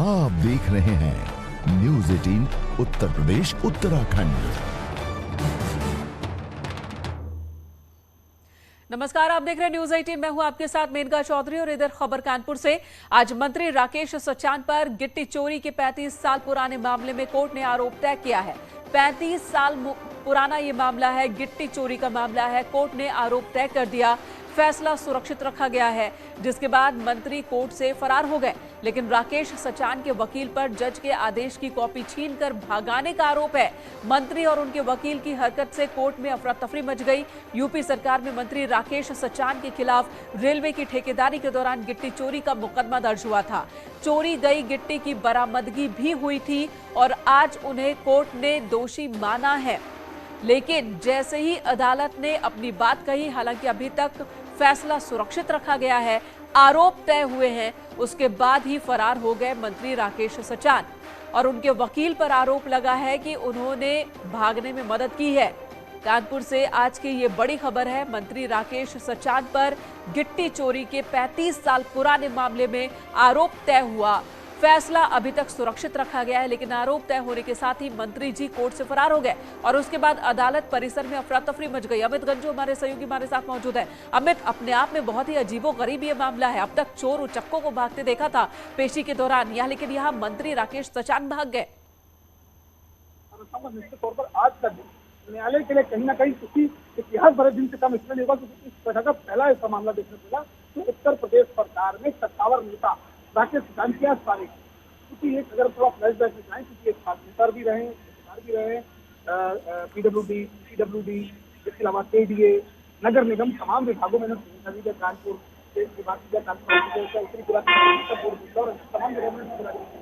आप देख रहे हैं न्यूज़ 18 उत्तर प्रदेश उत्तराखंड। नमस्कार, आप देख रहे हैं न्यूज़ 18। मैं हूं आपके साथ मेनका चौधरी और इधर खबर कानपुर से। आज मंत्री राकेश सचान पर गिट्टी चोरी के 35 साल पुराने मामले में कोर्ट ने आरोप तय किया है। 35 साल पुराना ये मामला है, गिट्टी चोरी का मामला है। कोर्ट ने आरोप तय कर दिया, फैसला सुरक्षित रखा गया है, जिसके बाद मंत्री कोर्ट से फरार हो गए। लेकिन राकेश सचान के वकील पर जज के आदेश की कॉपी छीनकर भागाने का आरोप है। मंत्री और उनके वकील की हरकत से कोर्ट में अफरा तफरी मच गई। यूपी सरकार में मंत्री राकेश सचान के खिलाफ रेलवे की ठेकेदारी के दौरान गिट्टी चोरी का मुकदमा दर्ज हुआ था। चोरी गई गिट्टी की बरामदगी भी हुई थी और आज उन्हें कोर्ट ने दोषी माना है। लेकिन जैसे ही अदालत ने अपनी बात कही, हालांकि अभी तक फैसला सुरक्षित रखा गया है, आरोप तय हुए हैं, उसके बाद ही फरार हो गए मंत्री राकेश सचान। और उनके वकील पर आरोप लगा है कि उन्होंने भागने में मदद की है। कानपुर से आज की ये बड़ी खबर है। मंत्री राकेश सचान पर गिट्टी चोरी के 35 साल पुराने मामले में आरोप तय हुआ। फैसला अभी तक सुरक्षित रखा गया है, लेकिन आरोप तय होने के साथ ही मंत्री जी कोर्ट से फरार हो गए और उसके बाद अदालत परिसर में अफरा तफरी मच गई। अमित गंजू हमारे सहयोगी हमारे साथ मौजूद है। अमित, अपने आप में बहुत ही अजीबोगरीब ये मामला है। अब तक चोर उचक्कों को भागते देखा था पेशी के दौरान, लेकिन यहाँ मंत्री राकेश सचान भाग गए। निश्चित तौर पर आज का दिन न्यायालय के लिए कहीं ना कहीं किसी इतिहास भरे दिन से कम इसलिए नहीं होगा क्योंकि इस तरह का पहला ऐसा मामला देखने को मिला तो उत्तर प्रदेश सरकार में सत्तावर नेता राकेश सचान की आज तारीख, क्योंकि एक अगर थोड़ा फ्लैशबैक में जाए, क्योंकि एक नेता भी रहे, पीडब्ल्यूडी, सीडब्ल्यूडी, इसके अलावा केडीए, नगर निगम, तमाम विभागों में कानपुर तमाम जगह में।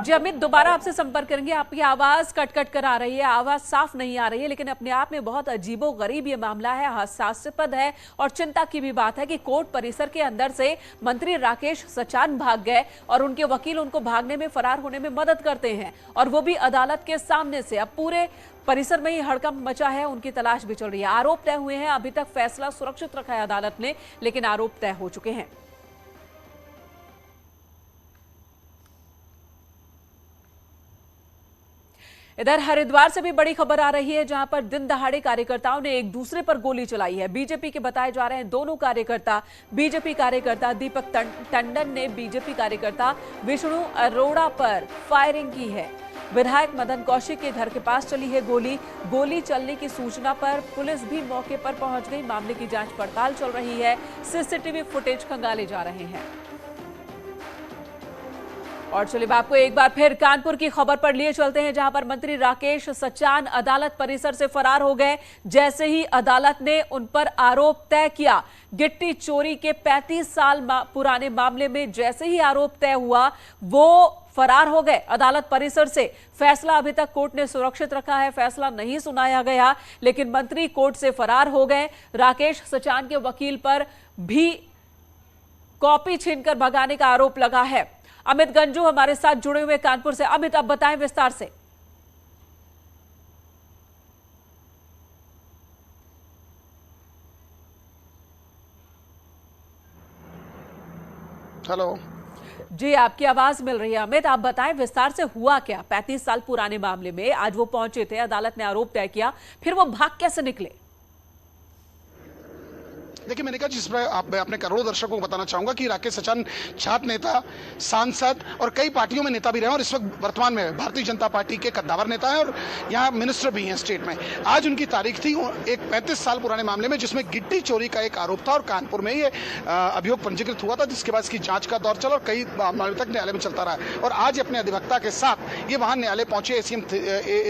जी अमित, दोबारा आपसे संपर्क करेंगे। आपकी आवाज कट कट कर आ रही है, आवाज साफ नहीं आ रही है, लेकिन अपने आप में बहुत अजीबोगरीब ये मामला है, हास्यास्पद है और चिंता की भी बात है कि कोर्ट परिसर के अंदर से मंत्री राकेश सचान भाग गए और उनके वकील उनको भागने में, फरार होने में मदद करते हैं, और वो भी अदालत के सामने से। अब पूरे परिसर में ही हड़कंप मचा है, उनकी तलाश भी चल रही है। आरोप तय हुए हैं, अभी तक फैसला सुरक्षित रखा है अदालत ने, लेकिन आरोप तय हो चुके हैं। इधर हरिद्वार से भी बड़ी खबर आ रही है, जहां पर दिन दहाड़े कार्यकर्ताओं ने एक दूसरे पर गोली चलाई है। बीजेपी के बताए जा रहे हैं दोनों कार्यकर्ता। बीजेपी कार्यकर्ता दीपक टंडन ने बीजेपी कार्यकर्ता विष्णु अरोड़ा पर फायरिंग की है। विधायक मदन कौशिक के घर के पास चली है गोली चलने की सूचना पर पुलिस भी मौके पर पहुंच गई। मामले की जांच पड़ताल चल रही है, सीसीटीवी फुटेज खंगाले जा रहे हैं। और चलिए आपको एक बार फिर कानपुर की खबर पर लिए चलते हैं, जहां पर मंत्री राकेश सचान अदालत परिसर से फरार हो गए। जैसे ही अदालत ने उन पर आरोप तय किया, गिट्टी चोरी के 35 साल पुराने मामले में जैसे ही आरोप तय हुआ, वो फरार हो गए अदालत परिसर से। फैसला अभी तक कोर्ट ने सुरक्षित रखा है, फैसला नहीं सुनाया गया, लेकिन मंत्री कोर्ट से फरार हो गए। राकेश सचान के वकील पर भी कॉपी छीनकर भगाने का आरोप लगा है। अमित गंजू हमारे साथ जुड़े हुए कानपुर से। अमित, अब बताएं विस्तार से। हेलो जी, आपकी आवाज मिल रही है। अमित, आप बताएं विस्तार से हुआ क्या? 35 साल पुराने मामले में आज वो पहुंचे थे, अदालत ने आरोप तय किया, फिर वो भाग कैसे निकले? देखिए, मैंने कहा जिस पर मैं अपने करोड़ों दर्शकों को बताना चाहूंगा कि राकेश सचान छात्र नेता, सांसद और कई पार्टियों में नेता भी रहे और इस वक्त वर्तमान में भारतीय जनता पार्टी के कद्दावर नेता है और यहाँ मिनिस्टर भी हैं स्टेट में। आज उनकी तारीख थी एक 35 साल पुराने मामले में, जिसमें गिट्टी चोरी का एक आरोप था और कानपुर में ये अभियोग पंजीकृत हुआ था, जिसके बाद इसकी जांच का दौर चला और कई मामले तक न्यायालय में चलता रहा। और आज अपने अधिवक्ता के साथ ये वहां न्यायालय पहुंचे,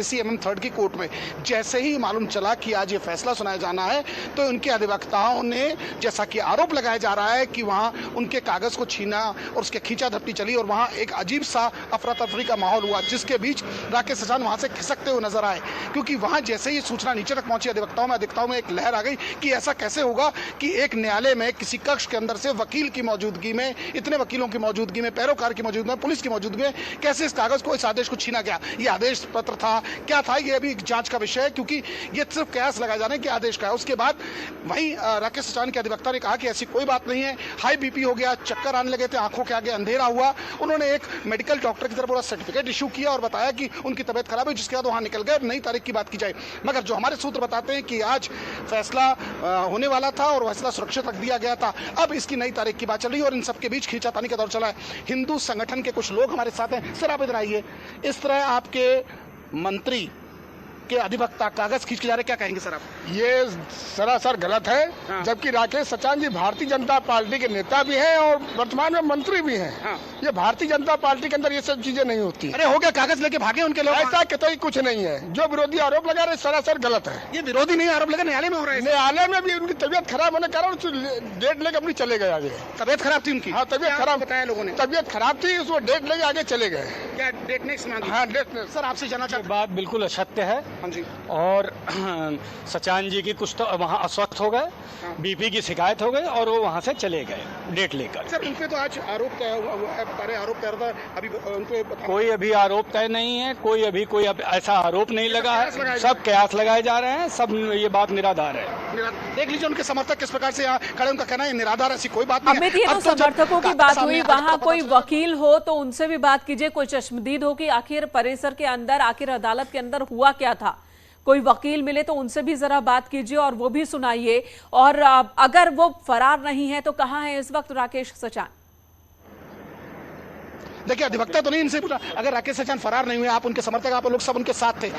ACMM 3rd की कोर्ट में। जैसे ही मालूम चला कि आज ये फैसला सुनाया जाना है, तो उनके अधिवक्ताओं ने, जैसा कि आरोप लगाया जा रहा है कि वहां उनके कागज को छीना और उसके खींचा धपटी चली और वहां एक अजीब सा अफरा तफरी का माहौल हुआ, जिसके बीच राकेश सचान वहां से खिसकते हुए नजर आए। क्योंकि वहां जैसे ही सूचना नीचे तक पहुंची अधिवक्ताओं में एक लहर आ गई कि ऐसा कैसे होगा कि एक न्यायालय में किसी कक्ष के अंदर से वकील की मौजूदगी में, इतने वकीलों की मौजूदगी में, पैरोकार की मौजूदगी में, पुलिस की मौजूदगी में कैसे इस कागज को, इस आदेश को छीना गया। ये आदेश पत्र था, क्या था, ये अभी जांच का विषय है, क्योंकि ये सिर्फ कयास लगाए जाने के आदेश का है। उसके बाद वहीं राकेश सचान के अधिवक्ता ने कहा कि ऐसी कोई बात नहीं है, हाई बीपी हो गया, चक्कर आने लगे थे, आंखों के आगे अंधेरा हुआ। उन्होंने एक मेडिकल डॉक्टर की तरफ पूरा सर्टिफिकेट इशू किया और बताया कि उनकी तबीयत खराब है, जिसके बाद वहां निकल गए, नई तारीख की बात की जाए। मगर जो हमारे सूत्र बताते हैं कि आज फैसला होने वाला था और फैसला सुरक्षित रख दिया गया था। अब इसकी नई तारीख की बात चल रही है और इन सबके बीच खींचातानी का दौर चला है। हिंदू संगठन के कुछ लोग हमारे साथ हैं। सर आप इधर आइए। इस तरह आपके मंत्री के अधिवक्ता कागज खींच के जा रहे, क्या कहेंगे सर आप? ये सरासर गलत है। हाँ। जबकि राकेश सचान जी भारतीय जनता पार्टी के नेता भी हैं और वर्तमान में मंत्री भी हैं। हाँ। ये भारतीय जनता पार्टी के अंदर ये सब चीजें नहीं होती। अरे हो गया, कागज लेके भागे उनके लोग। ऐसा कतई कुछ नहीं है। जो विरोधी आरोप लगा रहे सरासर गलत है। ये विरोधी नहीं आरोप लगा, न्यायालय में हो रहा है। न्यायालय में भी उनकी तबीयत खराब होने के कारण डेट लेके अपनी चले गए आगे। तबीयत खराब थी उनकी? हाँ, तबीयत खराब बताया लोगों ने। तबीयत खराब थी, उसको डेट लेके आगे चले गए। क्या डेट नेक्स्ट मांगी? हाँ, डेट। सर आपसे जानना चाहते बात बिल्कुल असत्य है। हाँ जी। और सचान जी की कुछ तो वहाँ अस्वस्थ हो गए, बीपी की शिकायत हो गई और वो वहाँ से चले गए डेट लेकर। सर उनपे तो आज आरोप तय हुआ है, सारे आरोप तय था। अभी उनपे कोई अभी आरोप तय नहीं है, कोई ऐसा आरोप नहीं लगा है। सब कयास लगाए जा रहे हैं, सब ये बात निराधार है। देख लीजिए उनके समर्थक किस प्रकार से यहाँ खड़े, उनका कहना है निराधार, ऐसी कोई बात नहीं है। अमित, ये तो समर्थकों की बात हुई, वहाँ कोई वकील हो तो उनसे भी बात कीजिए, कोई चश्मदीद हो कि आखिर परिसर के अंदर, आखिर अदालत के अंदर हुआ क्या था। कोई वकील मिले तो उनसे भी जरा बात कीजिए और वो भी सुनाइए। और अगर वो फरार नहीं है तो कहाँ है इस वक्त राकेश सचान? देखिए अधिवक्ता तो नहीं इनसे पूछा, अगर राकेश सचान फरार नहीं हुए, आप उनके समर्थक, आप लोग सब उनके साथ थे,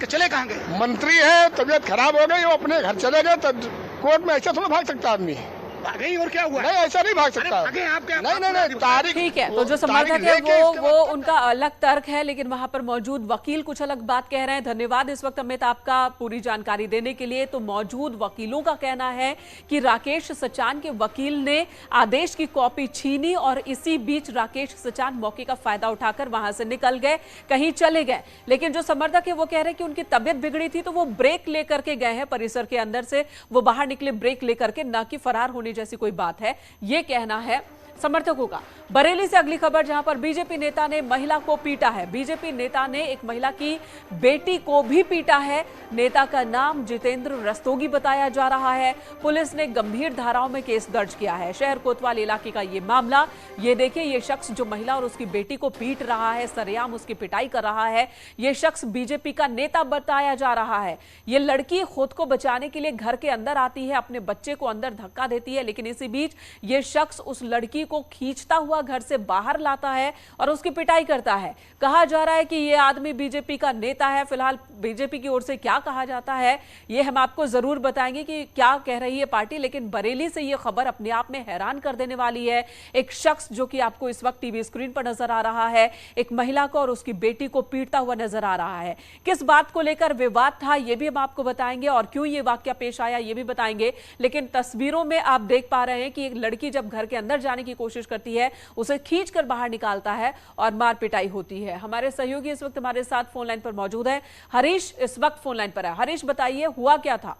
चले कहाँ गए? मंत्री है, तबीयत खराब हो गई, वो अपने घर चले गए। तब कोर्ट में ऐसा थोड़ा भाग सकता आदमी? भागे और क्या हुआ? नहीं, ऐसा नहीं भाग सकता। भागे आप क्या? नहीं, तारीख ठीक है, तो जो समर्थक है वो उनका अलग तर्क है, लेकिन वहां पर मौजूद वकील कुछ अलग बात कह रहे हैं। धन्यवाद इस वक्त अमित आपका पूरी जानकारी देने के लिए। तो मौजूद वकीलों का कहना है कि राकेश सचान के वकील ने आदेश की कॉपी छीनी और इसी बीच राकेश सचान मौके का फायदा उठाकर वहां से निकल गए, कहीं चले गए। लेकिन जो समर्थक है वो कह रहे हैं कि उनकी तबियत बिगड़ी थी तो वो ब्रेक लेकर के गए हैं परिसर के अंदर से, वो बाहर निकले ब्रेक लेकर के, ना कि फरार होने जैसी कोई बात है, ये कहना है समर्थकों का। बरेली से अगली खबर, जहां पर बीजेपी नेता ने महिला को पीटा है। बीजेपी नेता ने एक महिला की बेटी को भी पीटा है। नेता का नाम जितेंद्र रस्तोगी बताया जा रहा है। पुलिस ने गंभीर धाराओं में केस दर्ज किया है। शहर कोतवाल इलाके का ये मामला। ये देखिए, ये शख्स जो महिला और उसकी बेटी को पीट रहा है, सरेआम उसकी पिटाई कर रहा है, ये शख्स बीजेपी का नेता बताया जा रहा है। ये लड़की खुद को बचाने के लिए घर के अंदर आती है, अपने बच्चे को अंदर धक्का देती है, लेकिन इसी बीच ये शख्स उस लड़की को खींचता हुआ घर से बाहर लाता है और उसकी पिटाई करता है। कहा जा रहा है कि यह आदमी बीजेपी का नेता है। फिलहाल बीजेपी की ओर से क्या कहा जाता है ये हम आपको जरूर बताएंगे कि क्या कह रही है पार्टी, लेकिन बरेली से यह खबर अपने आप में हैरान कर देने वाली है। एक शख्स जो कि आपको इस वक्त टीवी स्क्रीन पर नजर आ रहा है, एक महिला को और उसकी बेटी को पीटता हुआ नजर आ रहा है। किस बात को लेकर विवाद था यह भी हम आपको बताएंगे और क्यों यह वाकया पेश आया यह भी बताएंगे। लेकिन तस्वीरों में आप देख पा रहे हैं कि एक लड़की जब घर के अंदर जाने की कोशिश करती है, उसे खींचकर बाहर निकालता है और मार पिटाई होती है। हमारे सहयोगी इस वक्त हमारे साथ फोन लाइन पर मौजूद है। हरीश इस वक्त फोन लाइन पर है। हरीश बताइए, हुआ क्या था?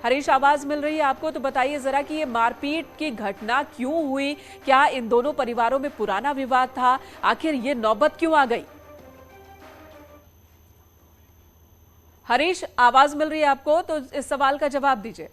हरीश, आवाज मिल रही है आपको? तो बताइए जरा कि ये मारपीट की घटना क्यों हुई? क्या इन दोनों परिवारों में पुराना विवाद था? आखिर ये नौबत क्यों आ गई? हरीश, आवाज मिल रही है आपको? तो इस सवाल का जवाब दीजिए।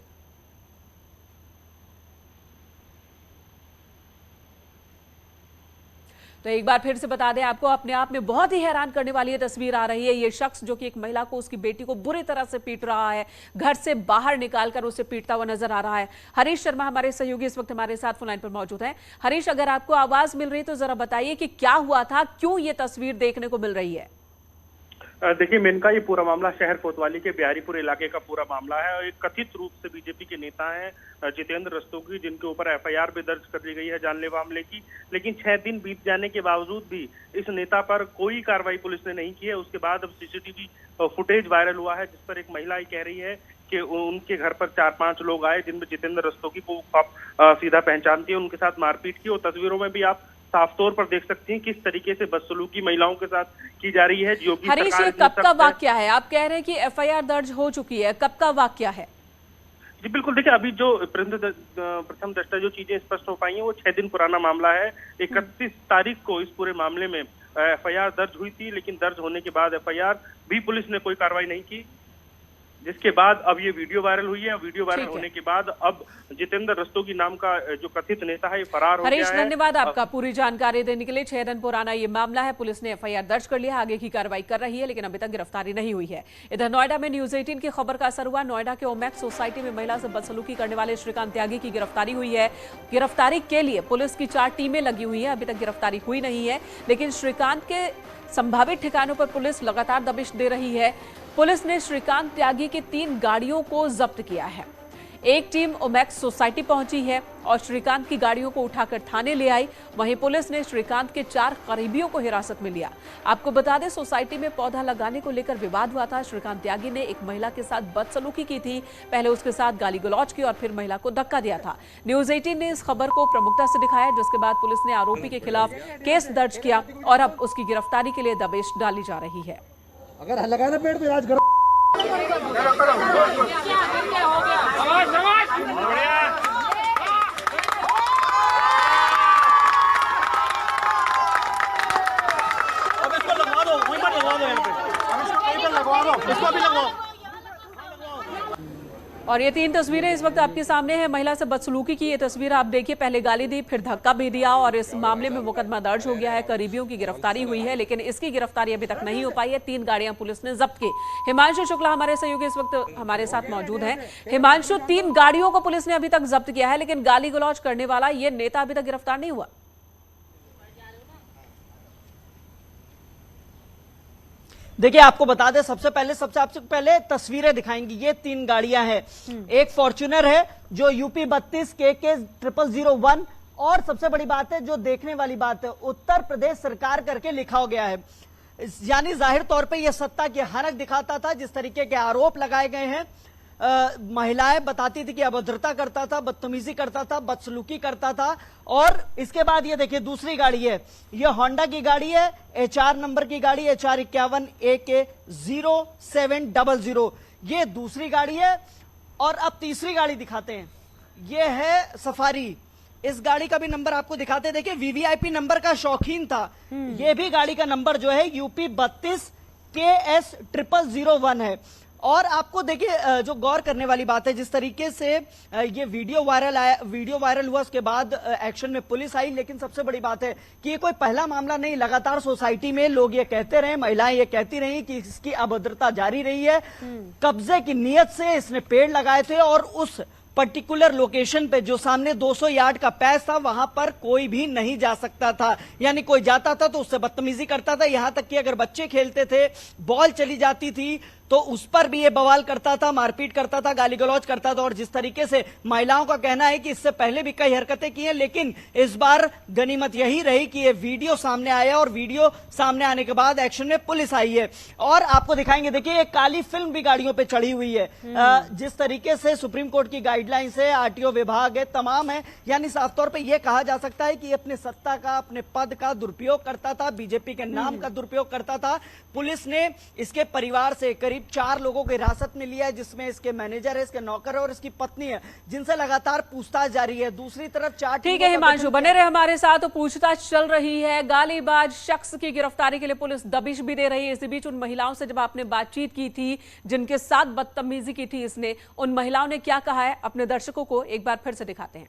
तो एक बार फिर से बता दें आपको, अपने आप में बहुत ही हैरान करने वाली ये तस्वीर आ रही है। ये शख्स जो कि एक महिला को, उसकी बेटी को बुरी तरह से पीट रहा है, घर से बाहर निकालकर उसे पीटता हुआ नजर आ रहा है। हरीश शर्मा हमारे सहयोगी इस वक्त हमारे साथ फोन लाइन पर मौजूद हैं। हरीश, अगर आपको आवाज मिल रही है तो जरा बताइए कि क्या हुआ था, क्यों ये तस्वीर देखने को मिल रही है? देखिए मेनका, ये पूरा मामला शहर कोतवाली के बिहारीपुर इलाके का पूरा मामला है और एक कथित रूप से बीजेपी के नेता हैं जितेंद्र रस्तोगी, जिनके ऊपर एफआईआर भी दर्ज कर दी गई है जानलेवा हमले की। लेकिन 6 दिन बीत जाने के बावजूद भी इस नेता पर कोई कार्रवाई पुलिस ने नहीं की है। उसके बाद अब सीसीटीवी फुटेज वायरल हुआ है, जिस पर एक महिला ही कह रही है कि उनके घर पर 4-5 लोग आए, जिनमें जितेंद्र रस्तोगी को सीधा पहचानती है, उनके साथ मारपीट की। और तस्वीरों में भी आप साफ तौर पर देख सकती हैं किस तरीके से बदसलूकी महिलाओं के साथ की जा रही है। योगी हरीश, ये कब का वाकया है? आप कह रहे हैं कि एफआईआर दर्ज हो चुकी है, कब का वाकया है? जी बिल्कुल, देखिए अभी जो प्रथम दृष्टया जो चीजें स्पष्ट हो पाई हैं वो 6 दिन पुराना मामला है। 31 तारीख को इस पूरे मामले में एफआईआर दर्ज हुई थी, लेकिन दर्ज होने के बाद एफआईआर भी पुलिस ने कोई कार्रवाई नहीं की, जिसके बाद अब ये वीडियो वायरल हुई है। वीडियो वायरल होने के बाद अब जितेंद्र रस्तोगी नाम का जो कथित नेता है ये फरार हो गया है। हरीश, धन्यवाद आपका पूरी जानकारी देने के लिए। 6 दिन पुराना ये मामला है, पुलिस ने एफआईआर दर्ज कर लिया, आगे की कार्रवाई कर रही है, लेकिन अभी तक गिरफ्तारी नहीं हुई है। इधर नोएडा में न्यूज 18 की खबर का असर हुआ। नोएडा के ओमैक्स सोसाइटी में महिला से बदसलूकी करने वाले श्रीकांत त्यागी की गिरफ्तारी हुई है। गिरफ्तारी के लिए पुलिस की 4 टीमें लगी हुई है, अभी तक गिरफ्तारी हुई नहीं है, लेकिन श्रीकांत के संभावित ठिकानों पर पुलिस लगातार दबिश दे रही है। पुलिस ने श्रीकांत त्यागी की 3 गाड़ियों को जब्त किया है। एक टीम ओमैक्स सोसाइटी पहुंची है और श्रीकांत की गाड़ियों को उठाकर थाने ले आई। वहीं पुलिस ने श्रीकांत के 4 करीबियों को हिरासत में लिया। आपको बता दें, सोसाइटी में पौधा लगाने को लेकर विवाद हुआ था। श्रीकांत त्यागी ने एक महिला के साथ बदसलूकी की थी, पहले उसके साथ गाली गलौज की और फिर महिला को धक्का दिया था। न्यूज 18 ने इस खबर को प्रमुखता से दिखाया, जिसके बाद पुलिस ने आरोपी के खिलाफ केस दर्ज किया और अब उसकी गिरफ्तारी के लिए दबिश डाली जा रही है। अगर लगाना पेड़ तो इलाज करो। अब इसको लगवा दो, वहीं पर लगवा दो, यहाँ पे लगवा दो, इसको भी लगवाओ। और ये 3 तस्वीरें इस वक्त आपके सामने हैं। महिला से बदसलूकी की ये तस्वीर आप देखिए, पहले गाली दी, फिर धक्का भी दिया और इस मामले में मुकदमा दर्ज हो गया है। करीबियों की गिरफ्तारी हुई है, लेकिन इसकी गिरफ्तारी अभी तक नहीं हो पाई है। 3 गाड़ियां पुलिस ने जब्त की। हिमांशु शुक्ला हमारे सहयोगी इस वक्त हमारे साथ मौजूद हैं। हिमांशु, 3 गाड़ियों को पुलिस ने अभी तक जब्त किया है, लेकिन गाली गलौज करने वाला ये नेता अभी तक गिरफ्तार नहीं हुआ। देखिए, आपको बता दें, सबसे पहले तस्वीरें दिखाएंगी। ये 3 गाड़ियां हैं। एक फॉर्च्यूनर है जो यूपी 32 KK 0001, और सबसे बड़ी बात है, जो देखने वाली बात है, उत्तर प्रदेश सरकार करके लिखा गया है। यानी जाहिर तौर पे ये सत्ता की हनक दिखाता था। जिस तरीके के आरोप लगाए गए हैं, महिलाएं बताती थी कि अभद्रता करता था, बदतमीजी करता था, बदसलूकी करता था। और इसके बाद ये देखिए, दूसरी गाड़ी है, ये होंडा की गाड़ी है, HR नंबर की गाड़ी, HR 51 AK 0700, ये दूसरी गाड़ी है। और अब तीसरी गाड़ी दिखाते हैं, ये है सफारी। इस गाड़ी का भी नंबर आपको दिखाते हैं। देखिए, VVIP नंबर का शौकीन था। ये भी गाड़ी का नंबर जो है UP 32 KS 0001 है। और आपको देखिए, जो गौर करने वाली बात है, जिस तरीके से ये वीडियो वायरल हुआ, उसके बाद एक्शन में पुलिस आई। लेकिन सबसे बड़ी बात है कि ये कोई पहला मामला नहीं, लगातार सोसाइटी में लोग ये कहते रहे, महिलाएं ये कहती रही कि इसकी अभद्रता जारी रही है। कब्जे की नीयत से इसने पेड़ लगाए थे और उस पर्टिकुलर लोकेशन पे, जो सामने 200 यार्ड का पैच था, वहां पर कोई भी नहीं जा सकता था। यानी कोई जाता था तो उससे बदतमीजी करता था। यहां तक कि अगर बच्चे खेलते थे, बॉल चली जाती थी, तो उस पर भी ये बवाल करता था, मारपीट करता था, गाली गलौज करता था। और जिस तरीके से महिलाओं का कहना है कि इससे पहले भी कई हरकतें की हैं, लेकिन इस बार गनीमत यही रही कि ये वीडियो सामने आया, और वीडियो सामने आने के बाद एक्शन में पुलिस आई है। और आपको दिखाएंगे, देखिए, ये काली फिल्म भी गाड़ियों पे चढ़ी हुई है। जिस तरीके से सुप्रीम कोर्ट की गाइडलाइंस है, RTO विभाग है, तमाम है। यानी साफ तौर पर यह कहा जा सकता है कि ये अपने सत्ता का, अपने पद का दुरुपयोग करता था, बीजेपी के नाम का दुरुपयोग करता था। पुलिस ने इसके परिवार से करीब 4 लोगों को हिरासत में लिया है, जिसमें इसके मैनेजर है, इसके नौकर है और इसकी पत्नी है, जिनसे लगातार पूछताछ जारी है। दूसरी तरफ 4 ठीक है हिमांशु, बने रहे हमारे साथ। तो पूछताछ चल रही है। गालीबाज शख्स की गिरफ्तारी के लिए पुलिस दबिश भी दे रही है। इसी बीच उन महिलाओं से जब आपने बातचीत की थी जिनके साथ बदतमीजी की थी इसने, उन महिलाओं ने क्या कहा है, अपने दर्शकों को एक बार फिर से दिखाते हैं।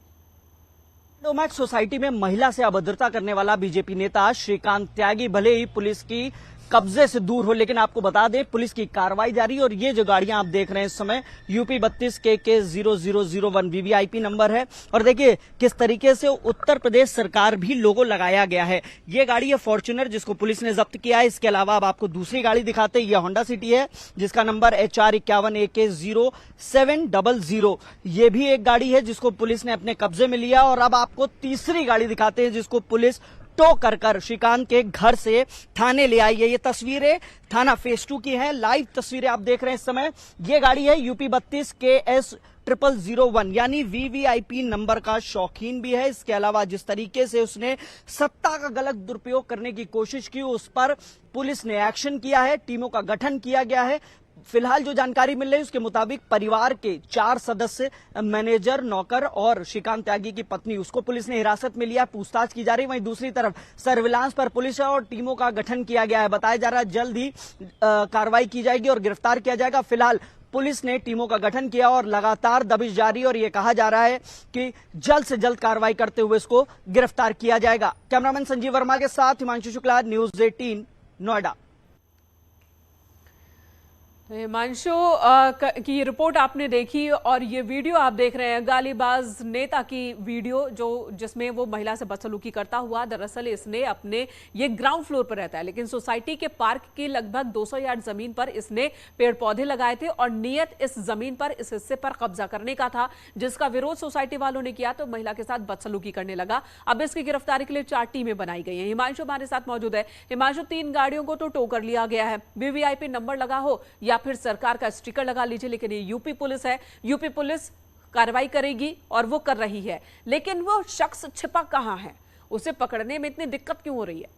ओमैक्स सोसाइटी में महिला से अभद्रता करने वाला बीजेपी नेता श्रीकांत त्यागी भले ही पुलिस की कब्जे से दूर हो, लेकिन आपको बता दें, पुलिस की कार्रवाई जारी। और ये जो गाड़ियां आप देख रहे हैं इस समय, UP 32 KK 0001 VVIP नंबर है। और देखिए किस तरीके से उत्तर प्रदेश सरकार भी लोगो लगाया गया है। ये गाड़ी है फॉर्च्यूनर, जिसको पुलिस ने जब्त किया है। इसके अलावा अब आपको दूसरी गाड़ी दिखाते हैं, यह होंडा सिटी है, जिसका नंबर HR 51 AK 0700। ये भी एक गाड़ी है जिसको पुलिस ने अपने कब्जे में लिया। और अब आपको तीसरी गाड़ी दिखाते हैं, जिसको पुलिस टो कर श्रीकांत के घर से थाने ले आई है। ये तस्वीरें थाना फेज 2 की हैं, लाइव तस्वीरें आप देख रहे हैं इस समय। ये गाड़ी है UP 32 KS 0001, यानी VVIP नंबर का शौकीन भी है। इसके अलावा जिस तरीके से उसने सत्ता का गलत दुरुपयोग करने की कोशिश की, उस पर पुलिस ने एक्शन किया है, टीमों का गठन किया गया है। फिलहाल जो जानकारी मिल रही है उसके मुताबिक परिवार के 4 सदस्य, मैनेजर, नौकर और श्रीकांत त्यागी की पत्नी, उसको पुलिस ने हिरासत में लिया, पूछताछ की जा रही है। वहीं दूसरी तरफ सर्विलांस पर पुलिस और टीमों का गठन किया गया है। बताया जा रहा है जल्द ही कार्रवाई की जाएगी और गिरफ्तार किया जाएगा। फिलहाल पुलिस ने टीमों का गठन किया और लगातार दबिश जारी, और यह कहा जा रहा है कि जल्द से जल्द कार्रवाई करते हुए इसको गिरफ्तार किया जाएगा। कैमरामैन संजीव वर्मा के साथ हिमांशु शुक्ला, न्यूज़ 18, नोएडा। हिमांशु की रिपोर्ट आपने देखी और ये वीडियो आप देख रहे हैं, गालीबाज नेता की वीडियो जिसमें वो महिला से बदसलूकी करता हुआ, दरअसल इसने अपने ये ग्राउंड फ्लोर पर रहता है लेकिन सोसाइटी के पार्क की लगभग 200 यार्ड जमीन पर इसने पेड़ पौधे लगाए थे और नियत इस जमीन पर, इस हिस्से पर कब्जा करने का था, जिसका विरोध सोसाइटी वालों ने किया तो महिला के साथ बदसलूकी करने लगा। अब इसकी गिरफ्तारी के लिए 4 टीमें बनाई गई हैं। हिमांशु हमारे साथ मौजूद है। हिमांशु, 3 गाड़ियों को तो टो कर लिया गया है, वीवीआईपी नंबर लगा हो या फिर सरकार का स्टिकर लगा लीजिए, लेकिन ये यूपी पुलिस है, यूपी पुलिस कार्रवाई करेगी और वो कर रही है, लेकिन वो शख्स छिपा कहां है, उसे पकड़ने में इतनी दिक्कत क्यों हो रही है?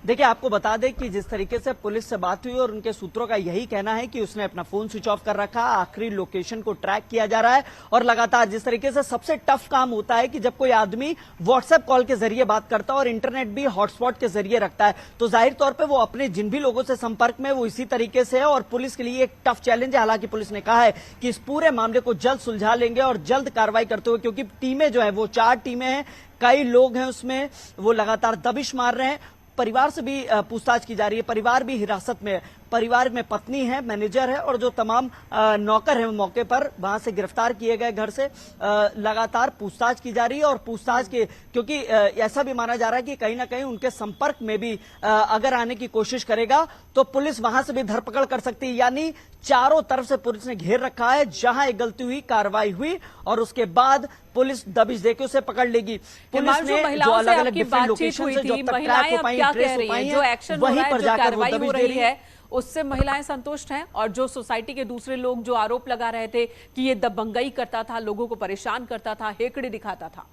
देखिए, आपको बता दें कि जिस तरीके से पुलिस से बात हुई और उनके सूत्रों का यही कहना है कि उसने अपना फोन स्विच ऑफ कर रखा, आखिरी लोकेशन को ट्रैक किया जा रहा है और लगातार जिस तरीके से सबसे टफ काम होता है कि जब कोई आदमी व्हाट्सएप कॉल के जरिए बात करता है और इंटरनेट भी हॉटस्पॉट के जरिए रखता है तो जाहिर तौर पर वो अपने जिन भी लोगों से संपर्क में वो इसी तरीके से है और पुलिस के लिए एक टफ चैलेंज है। हालांकि पुलिस ने कहा है कि इस पूरे मामले को जल्द सुलझा लेंगे और जल्द कार्रवाई करते हुए, क्योंकि टीमें जो है वो 4 टीमें हैं, कई लोग हैं उसमें, वो लगातार दबिश मार रहे हैं। परिवार से भी पूछताछ की जा रही है, परिवार भी हिरासत में है, परिवार में पत्नी है, मैनेजर है और जो तमाम नौकर हैं मौके पर वहां से गिरफ्तार किए गए घर से लगातार पूछताछ की जा रही है। और पूछताछ के क्योंकि ऐसा भी माना जा रहा है कि कहीं ना कहीं उनके संपर्क में भी अगर आने की कोशिश करेगा तो पुलिस वहां से भी धरपकड़ कर सकती है। यानी चारों तरफ से पुलिस ने घेर रखा है, जहां एक गलती हुई कार्रवाई हुई और उसके बाद पुलिस दबिश देके उसे पकड़ लेगी। पुलिस ने जो अलग अलग डिफरेंट लोकेशन से जो तक ट्रैक हो पाई, ट्रेस हो पाई है, वहीं पर जाकर वो दबिश दे रही है। उससे महिलाएं संतुष्ट हैं और जो सोसाइटी के दूसरे लोग जो आरोप लगा रहे थे कि ये दबंगई करता था, लोगों को परेशान करता था, हेकड़ी दिखाता था,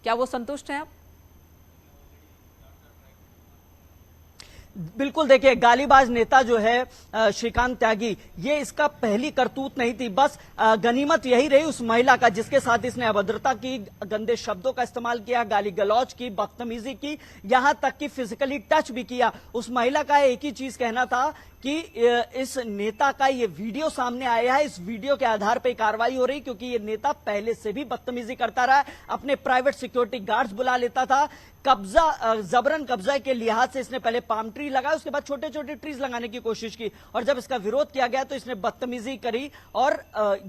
क्या वो संतुष्ट हैं अब? बिल्कुल, देखिए, गालीबाज नेता जो है श्रीकांत त्यागी, ये इसका पहली करतूत नहीं थी, बस गनीमत यही रही उस महिला का जिसके साथ इसने अभद्रता की, गंदे शब्दों का इस्तेमाल किया, गाली गलौज की, बदतमीजी की, यहां तक कि फिजिकली टच भी किया। उस महिला का एक ही चीज कहना था कि इस नेता का ये वीडियो सामने आया है, इस वीडियो के आधार पर कार्रवाई हो रही, क्योंकि ये नेता पहले से भी बदतमीजी करता रहा, अपने प्राइवेट सिक्योरिटी गार्ड्स बुला लेता था, कब्जा, जबरन कब्जा के लिहाज से इसने पहले पाम ट्री लगाया, उसके बाद छोटे छोटे ट्रीज लगाने की कोशिश की और जब इसका विरोध किया गया तो इसने बदतमीजी करी। और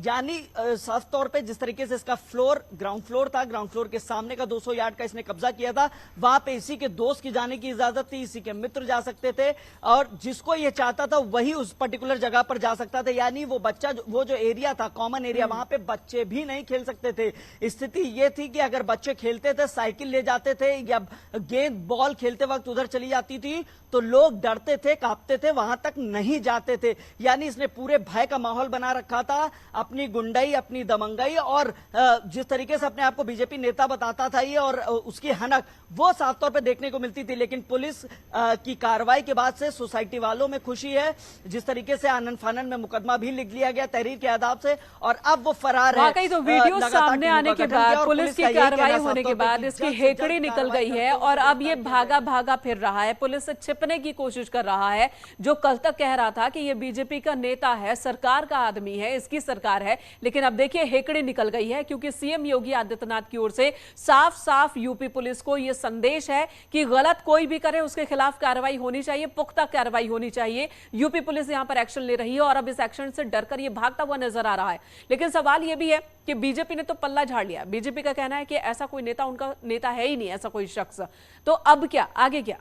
यानी साफ तौर पे जिस तरीके से इसका फ्लोर ग्राउंड फ्लोर था, ग्राउंड फ्लोर के सामने का 200 यार्ड का इसने कब्जा किया था, वहां पे इसी के दोस्त की जाने की इजाजत थी, इसी के मित्र जा सकते थे और जिसको ये चाहता था वही उस पर्टिकुलर जगह पर जा सकता था। यानी वो बच्चा, वो जो एरिया था कॉमन एरिया, वहां पे बच्चे भी नहीं खेल सकते थे। स्थिति ये थी कि अगर बच्चे खेलते थे, साइकिल ले जाते थे या गेंद बॉल खेलते वक्त उधर चली जाती थी तो लोग डरते थे, कांपते थे, वहां तक नहीं जाते थे। यानी इसने पूरे भय का माहौल बना रखा था, अपनी गुंडाई, अपनी दमंगाई और जिस तरीके से अपने आप को बीजेपी नेता बताता था ये और उसकी हनक वो साफ तौर पर देखने को मिलती थी। लेकिन पुलिस की कार्रवाई के बाद से सोसाइटी वालों में खुशी है, जिस तरीके से आनन फानन में मुकदमा भी लिख लिया गया तहरीर के आदाब से और अब वो फरार है। वाकई तो वीडियो सामने आने के बाद, पुलिस की कार्रवाई होने के बाद इसकी हेकड़ी निकल गई है और अब ये भागा भागा फिर रहा है, पुलिस से छिपने की कोशिश कर रहा है। जो कल तक कह रहा था कि ये बीजेपी का नेता है, सरकार का आदमी है, इसकी सरकार है, लेकिन अब देखिए हेकड़ी निकल गई है क्योंकि सीएम योगी आदित्यनाथ की ओर से साफ साफ यूपी पुलिस को यह संदेश है कि गलत कोई भी करे उसके खिलाफ कार्रवाई होनी चाहिए, पुख्ता कार्रवाई होनी चाहिए। यूपी पुलिस यहां पर एक्शन ले रही है और अब इस एक्शन से डरकर यह भागता हुआ नजर आ रहा है। लेकिन सवाल यह भी है कि बीजेपी ने तो पल्ला झाड़ लिया, बीजेपी का कहना है कि ऐसा कोई नेता उनका नेता है ही नहीं, ऐसा कोई शख्स, तो अब क्या, आगे क्या?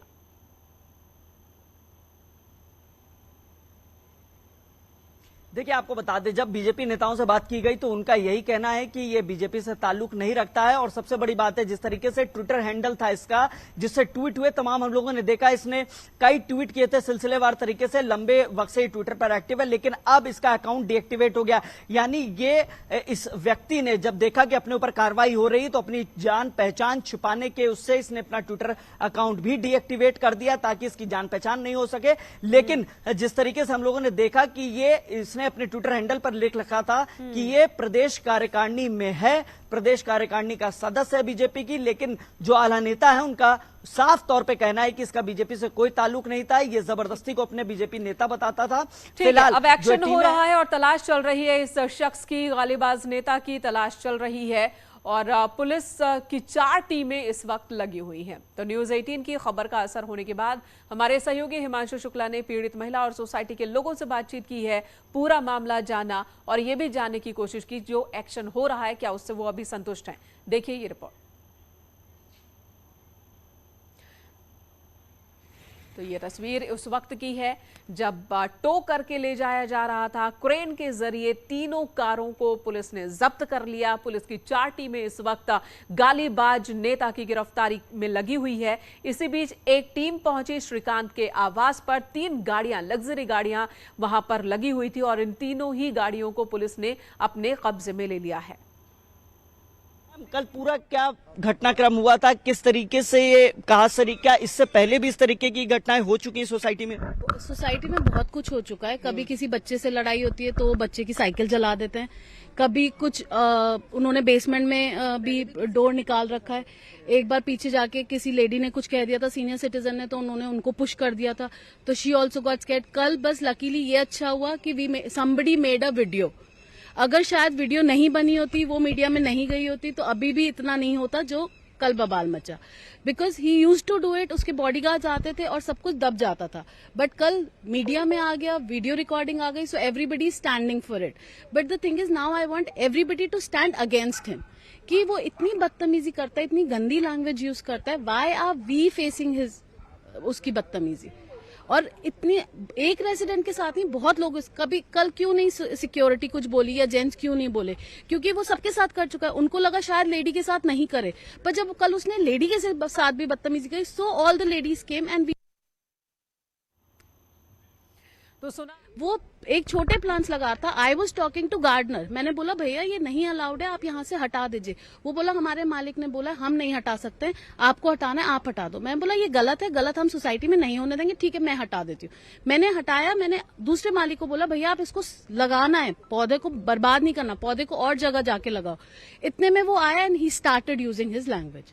देखिए आपको बता दें, जब बीजेपी नेताओं से बात की गई तो उनका यही कहना है कि ये बीजेपी से ताल्लुक नहीं रखता है। और सबसे बड़ी बात है, जिस तरीके से ट्विटर हैंडल था इसका, जिससे ट्वीट हुए, तमाम हम लोगों ने देखा, इसने कई ट्वीट किए थे सिलसिलेवार तरीके से, लंबे वक्त से ट्विटर पर एक्टिव है, लेकिन अब इसका अकाउंट डीएक्टिवेट हो गया। यानी ये इस व्यक्ति ने जब देखा कि अपने ऊपर कार्रवाई हो रही तो अपनी जान पहचान छुपाने के उससे इसने अपना ट्विटर अकाउंट भी डीएक्टिवेट कर दिया ताकि इसकी जान पहचान नहीं हो सके। लेकिन जिस तरीके से हम लोगों ने देखा कि ये इसने अपने ट्विटर हैंडल पर लिख रखा था कि ये प्रदेश कार्यकारिणी में है, प्रदेश कार्यकारिणी का सदस्य है बीजेपी की, लेकिन जो आला नेता है उनका साफ तौर पे कहना है कि इसका बीजेपी से कोई ताल्लुक नहीं था, ये जबरदस्ती को अपने बीजेपी नेता बताता था। फिलहाल अब एक्शन हो रहा है और तलाश चल रही है इस शख्स की, गालिबाज नेता की तलाश चल रही है और पुलिस की 4 टीमें इस वक्त लगी हुई हैं। तो न्यूज़ 18 की खबर का असर होने के बाद हमारे सहयोगी हिमांशु शुक्ला ने पीड़ित महिला और सोसाइटी के लोगों से बातचीत की है, पूरा मामला जाना और ये भी जानने की कोशिश की जो एक्शन हो रहा है क्या उससे वो अभी संतुष्ट हैं। देखिए ये रिपोर्ट। तो ये तस्वीर उस वक्त की है जब टो करके ले जाया जा रहा था। क्रेन के जरिए तीनों कारों को पुलिस ने जब्त कर लिया। पुलिस की 4 टीमें इस वक्त गालीबाज नेता की गिरफ्तारी में लगी हुई है। इसी बीच एक टीम पहुंची श्रीकांत के आवास पर। 3 गाड़ियां, लग्जरी गाड़ियां वहां पर लगी हुई थी और इन तीनों ही गाड़ियों को पुलिस ने अपने कब्जे में ले लिया है। कल पूरा क्या घटनाक्रम हुआ था, किस तरीके से ये कहा सरी, क्या इससे पहले भी इस तरीके की घटनाएं हो चुकी है सोसाइटी में? सोसाइटी में बहुत कुछ हो चुका है। कभी किसी बच्चे से लड़ाई होती है तो बच्चे की साइकिल जला देते हैं, कभी कुछ उन्होंने बेसमेंट में भी डोर निकाल रखा है। एक बार पीछे जाके किसी लेडी ने कुछ कह दिया था, सीनियर सिटीजन ने, तो उन्होंने उनको पुश कर दिया था, तो शी ऑल्सो गॉट स्कैर्ड। कल बस लकीली ये अच्छा हुआ कि समबडी मेड अ वीडियो। अगर शायद वीडियो नहीं बनी होती, वो मीडिया में नहीं गई होती, तो अभी भी इतना नहीं होता जो कल बवाल मचा। Because he used to do it. उसके बॉडीगार्ड्स आते थे और सब कुछ दब जाता था, बट कल मीडिया में आ गया, वीडियो रिकॉर्डिंग आ गई, so everybody standing for it. But the thing is now I want everybody to stand against him कि वो इतनी बदतमीजी करता है, इतनी गंदी लैंग्वेज यूज करता है। Why are we facing his उसकी बदतमीजी? और इतनी एक रेजिडेंट के साथ ही बहुत लोग, कभी कल क्यों नहीं सिक्योरिटी कुछ बोली या जेंट्स क्यों नहीं बोले? क्योंकि वो सबके साथ कर चुका है। उनको लगा शायद लेडी के साथ नहीं करे, पर जब कल उसने लेडी के साथ भी बदतमीजी करी, so all the ladies came and तो सुना वो एक छोटे प्लांट्स लगा था। I was talking to gardener, मैंने बोला भैया ये नहीं अलाउड है, आप यहाँ से हटा दीजिए। वो बोला हमारे मालिक ने बोला हम नहीं हटा सकते, आपको हटाना है आप हटा दो। मैं बोला ये गलत है, गलत हम सोसाइटी में नहीं होने देंगे, ठीक है मैं हटा देती हूँ। मैंने हटाया। मैंने दूसरे मालिक को बोला भैया आप इसको लगाना है, पौधे को बर्बाद नहीं करना, पौधे को और जगह जाके लगाओ। इतने में वो आया and he started using his language.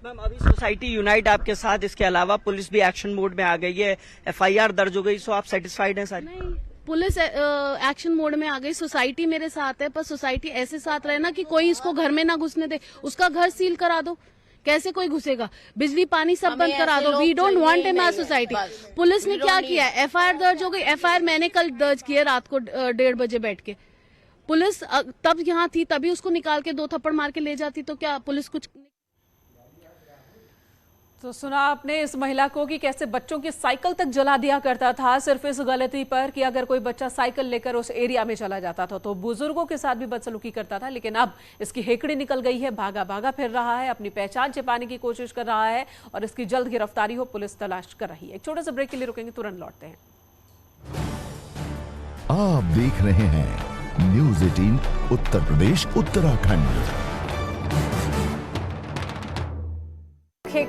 Ma'am अभी सोसाइटी यूनाइट आपके साथ, इसके अलावा पुलिस भी एक्शन मोड में आ गई है, एफआईआर दर्ज हो गई, सो आप सेटिस्फाइड हैं सारी? नहीं, पुलिस एक्शन मोड में आ गई, सोसाइटी मेरे साथ है, पर सोसाइटी ऐसे साथ रहे ना कि कोई इसको घर में ना घुसने दे। उसका घर सील करा दो, कैसे कोई घुसेगा? बिजली पानी सब बंद करा दो। We don't want him as society. Police ने क्या किया? एफआईआर दर्ज हो गई। एफआईआर मैंने कल दर्ज की है रात को 1:30 बजे बैठ के। पुलिस तब यहाँ थी, तभी उसको निकाल के 2 थप्पड़ मार के ले जाती, तो क्या पुलिस कुछ? तो सुना आपने इस महिला को कि कैसे बच्चों की साइकिल तक जला दिया करता था, सिर्फ इस गलती पर कि अगर कोई बच्चा साइकिल लेकर उस एरिया में चला जाता था तो बुजुर्गों के साथ भी बदसलूकी करता था। लेकिन अब इसकी हेकड़ी निकल गई है, भागा भागा फिर रहा है, अपनी पहचान छिपाने की कोशिश कर रहा है और इसकी जल्द गिरफ्तारी हो पुलिस तलाश कर रही है। एक छोटे से ब्रेक के लिए रुकेंगे, तुरंत लौटते हैं। आप देख रहे हैं न्यूज़ 18 उत्तर प्रदेश उत्तराखंड।